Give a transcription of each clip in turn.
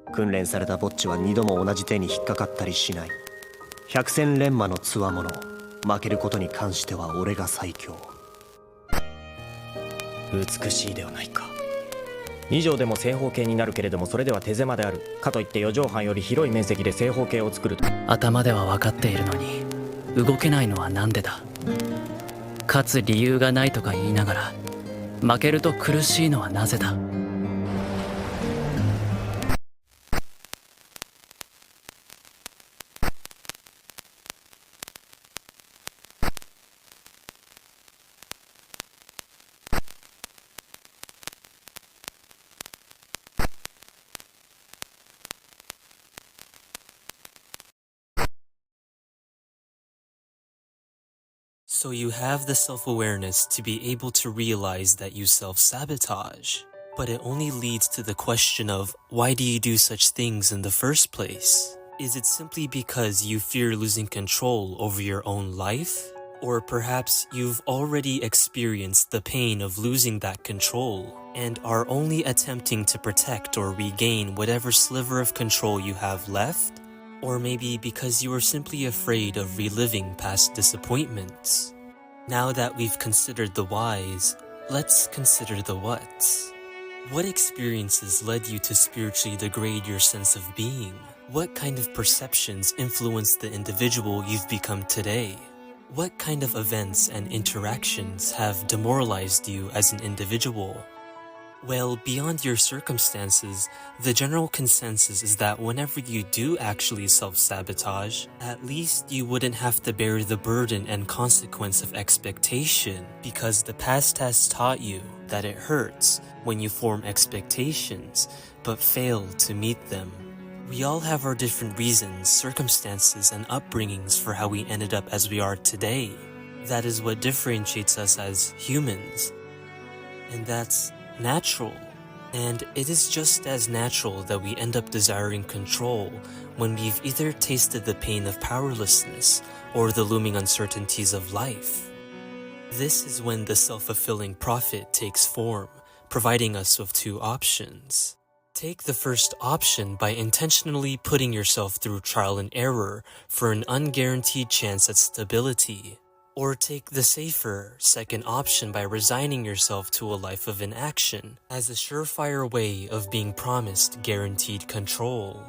訓練されたぼっちは二度も同じ手に引っかかったりしない。百戦錬磨のつわもの。負けることに関しては俺が最強。美しいではないか。2畳でも正方形になるけれども、それでは手狭である。かといって4畳半より広い面積で正方形を作ると。頭では分かっているのに動けないのはなんでだ。勝つ理由がないとか言いながら負けると苦しいのはなぜだ。So you have the self-awareness to be able to realize that you self-sabotage. But it only leads to the question of, why do you do such things in the first place? Is it simply because you fear losing control over your own life? Or perhaps you've already experienced the pain of losing that control and are only attempting to protect or regain whatever sliver of control you have left? Or maybe because you are simply afraid of reliving past disappointments. Now that we've considered the whys, let's consider the whats. What experiences led you to spiritually degrade your sense of being? What kind of perceptions influenced the individual you've become today? What kind of events and interactions have demoralized you as an individual? Well, beyond your circumstances, the general consensus is that whenever you do actually self-sabotage, at least you wouldn't have to bear the burden and consequence of expectation, because the past has taught you that it hurts when you form expectations, but fail to meet them. We all have our different reasons, circumstances, and upbringings for how we ended up as we are today. That is what differentiates us as humans. And that's natural. And it is just as natural that we end up desiring control when we've either tasted the pain of powerlessness or the looming uncertainties of life. This is when the self-fulfilling prophet takes form, providing us with two options. Take the first option by intentionally putting yourself through trial and error for an unguaranteed chance at stability. Or take the safer second option by resigning yourself to a life of inaction as a surefire way of being promised guaranteed control.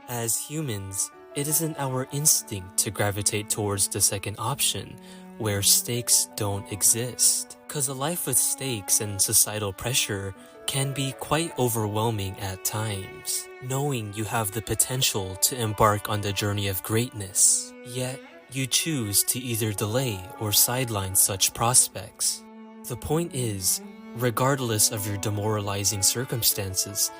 As humans, it isn't our instinct to gravitate towards the second option, where stakes don't exist. 'Cause a life with stakes and societal pressure can be quite overwhelming at times, knowing you have the potential to embark on the journey of greatness. Yet, you choose to either delay or sideline such prospects. The point is, regardless of your demoralizing circumstances,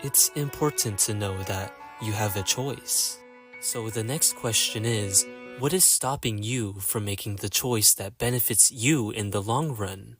it's important to know that you have a choice. So the next question is, what is stopping you from making the choice that benefits you in the long run?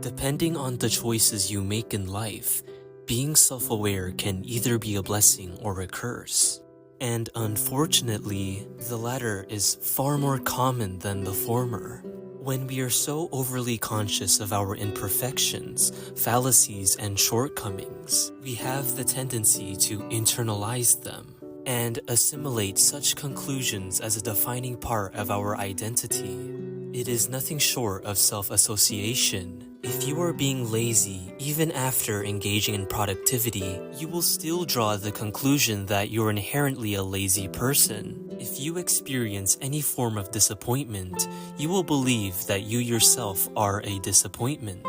Depending on the choices you make in life, being self-aware can either be a blessing or a curse. And unfortunately, the latter is far more common than the former. When we are so overly conscious of our imperfections, fallacies, and shortcomings, we have the tendency to internalize them and assimilate such conclusions as a defining part of our identity. It is nothing short of self-association. If you are being lazy, even after engaging in productivity, you will still draw the conclusion that you're inherently a lazy person. If you experience any form of disappointment, you will believe that you yourself are a disappointment.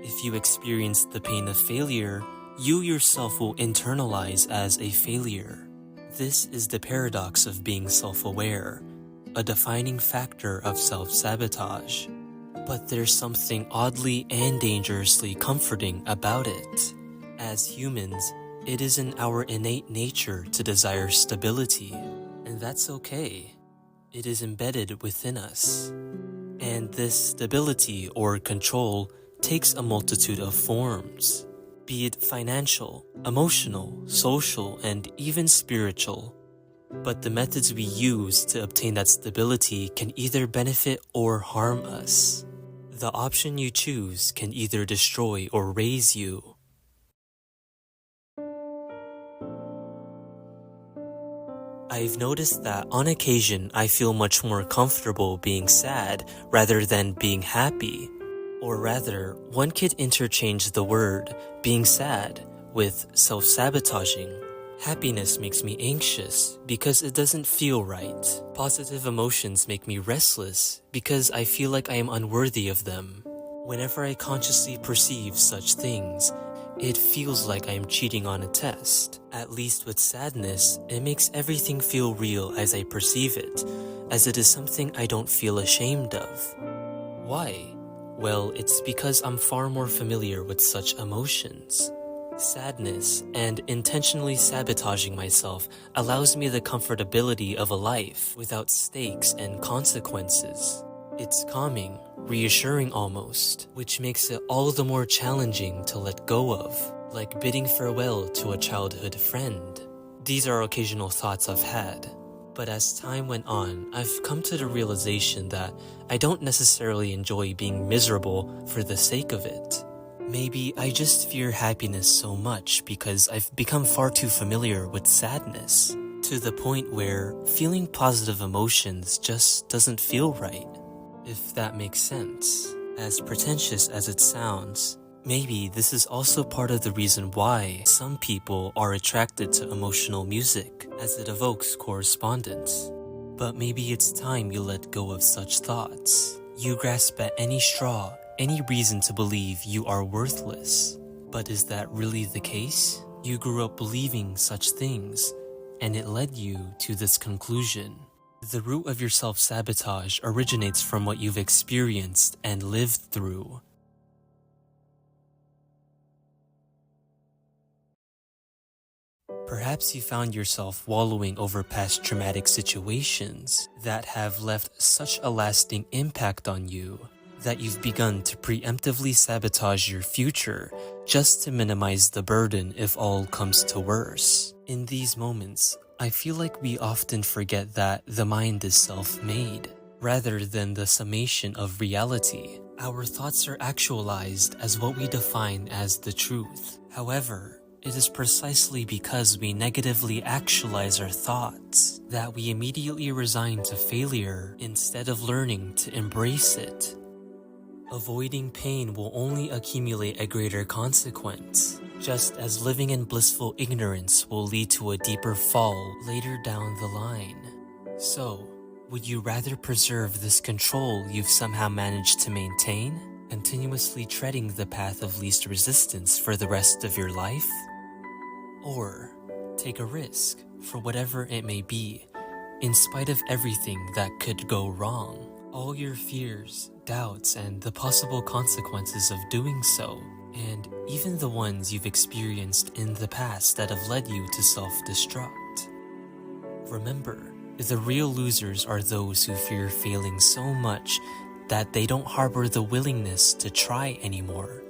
If you experience the pain of failure, you yourself will internalize as a failure. This is the paradox of being self-aware, a defining factor of self-sabotage. But there's something oddly and dangerously comforting about it. As humans, it is in our innate nature to desire stability, and that's okay. It is embedded within us. And this stability or control takes a multitude of forms, be it financial, emotional, social, and even spiritual. But the methods we use to obtain that stability can either benefit or harm us. The option you choose can either destroy or raise you. I've noticed that on occasion I feel much more comfortable being sad rather than being happy. Or rather, one could interchange the word being sad with self-sabotaging. Happiness makes me anxious because it doesn't feel right. Positive emotions make me restless because I feel like I am unworthy of them. Whenever I consciously perceive such things, it feels like I am cheating on a test. At least with sadness, it makes everything feel real as I perceive it, as it is something I don't feel ashamed of. Why? Well, it's because I'm far more familiar with such emotions. Sadness and intentionally sabotaging myself allows me the comfortability of a life without stakes and consequences. It's calming, reassuring almost, which makes it all the more challenging to let go of, like bidding farewell to a childhood friend. These are occasional thoughts I've had, but as time went on, I've come to the realization that I don't necessarily enjoy being miserable for the sake of it. Maybe I just fear happiness so much because I've become far too familiar with sadness, to the point where feeling positive emotions just doesn't feel right. If that makes sense. As pretentious as it sounds, maybe this is also part of the reason why some people are attracted to emotional music, as it evokes correspondence. But maybe it's time you let go of such thoughts. You grasp at any straw, any reason to believe you are worthless. But is that really the case? You grew up believing such things, and it led you to this conclusion. The root of your self-sabotage originates from what you've experienced and lived through. Perhaps you found yourself wallowing over past traumatic situations that have left such a lasting impact on you that you've begun to preemptively sabotage your future just to minimize the burden if all comes to worse. In these moments, I feel like we often forget that the mind is self-made, rather than the summation of reality. Our thoughts are actualized as what we define as the truth. However, it is precisely because we negatively actualize our thoughts that we immediately resign to failure instead of learning to embrace it. Avoiding pain will only accumulate a greater consequence, just as living in blissful ignorance will lead to a deeper fall later down the line. So, would you rather preserve this control you've somehow managed to maintain, continuously treading the path of least resistance for the rest of your life? Or take a risk for whatever it may be, in spite of everything that could go wrong, all your fears, doubts, and the possible consequences of doing so, and even the ones you've experienced in the past that have led you to self-destruct. Remember, the real losers are those who fear failing so much that they don't harbor the willingness to try anymore.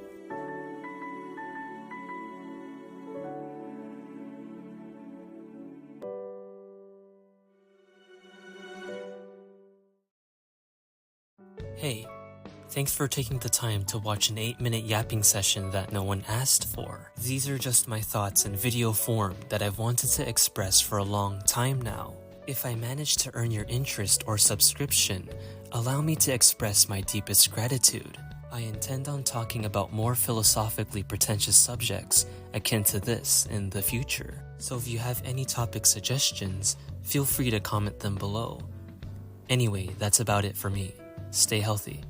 Hey, thanks for taking the time to watch an 8-minute yapping session that no one asked for. These are just my thoughts in video form that I've wanted to express for a long time now. If I manage to earn your interest or subscription, allow me to express my deepest gratitude. I intend on talking about more philosophically pretentious subjects akin to this in the future. So if you have any topic suggestions, feel free to comment them below. Anyway, that's about it for me. Stay healthy.